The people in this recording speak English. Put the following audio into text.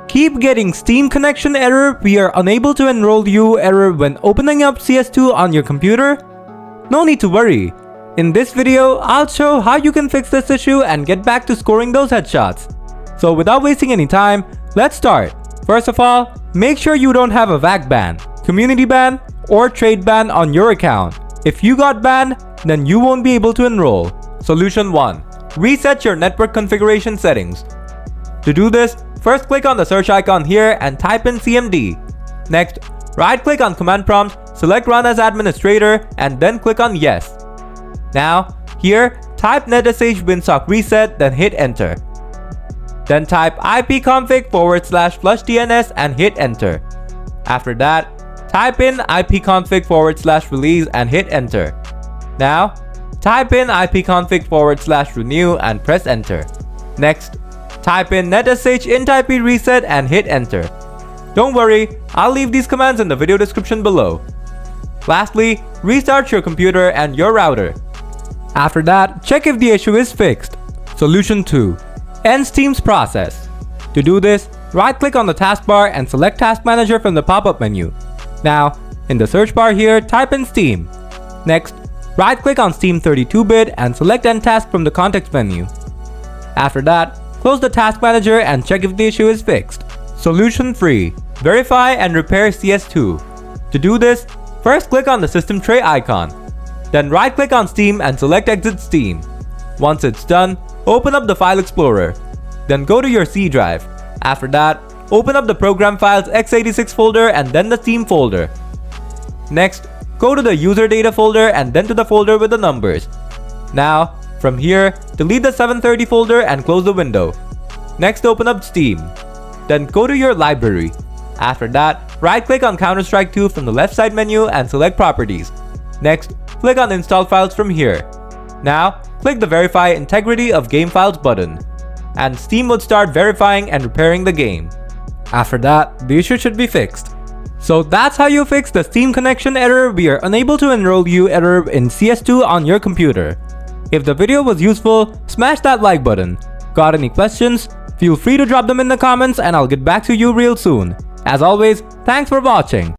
Keep getting Steam connection error, we are unable to enroll you error when opening up CS2 on your computer? No need to worry. In this video, I'll show how you can fix this issue and get back to scoring those headshots. So without wasting any time, let's start. First of all, make sure you don't have a VAC ban, community ban, or trade ban on your account. If you got banned, then you won't be able to enroll. Solution 1. Reset your network configuration settings. To do this, first click on the search icon here and type in CMD. Next, right-click on command prompt, select Run as Administrator, and then click on Yes. Now, here, type netsh winsock reset, then hit Enter. Then type ipconfig/flushdns and hit Enter. After that, type in ipconfig/release and hit Enter. Now, type in ipconfig/renew and press Enter. Next, type in netsh int-ip reset and hit Enter. Don't worry, I'll leave these commands in the video description below. Lastly, restart your computer and your router. After that, check if the issue is fixed. Solution 2. End Steam's process. To do this, right-click on the taskbar and select Task Manager from the pop-up menu. Now, in the search bar here, type in Steam. Next, right-click on Steam 32-bit and select End Task from the context menu. After that, close the Task Manager and check if the issue is fixed. Solution 3. Verify and repair CS2. To do this, first click on the system tray icon. Then right-click on Steam and select Exit Steam. Once it's done, open up the File Explorer. Then go to your C drive. After that, open up the Program Files x86 folder and then the Steam folder. Next, go to the User Data folder and then to the folder with the numbers. Now, from here, delete the 730 folder and close the window. Next, open up Steam. Then go to your library. After that, right-click on Counter-Strike 2 from the left side menu and select Properties. Next, click on Install Files from here. Now, click the Verify Integrity of Game Files button. And Steam would start verifying and repairing the game. After that, the issue should be fixed. So that's how you fix the Steam connection error we are unable to enroll you error in CS2 on your computer. If the video was useful, smash that like button. Got any questions? Feel free to drop them in the comments and I'll get back to you real soon. As always, thanks for watching.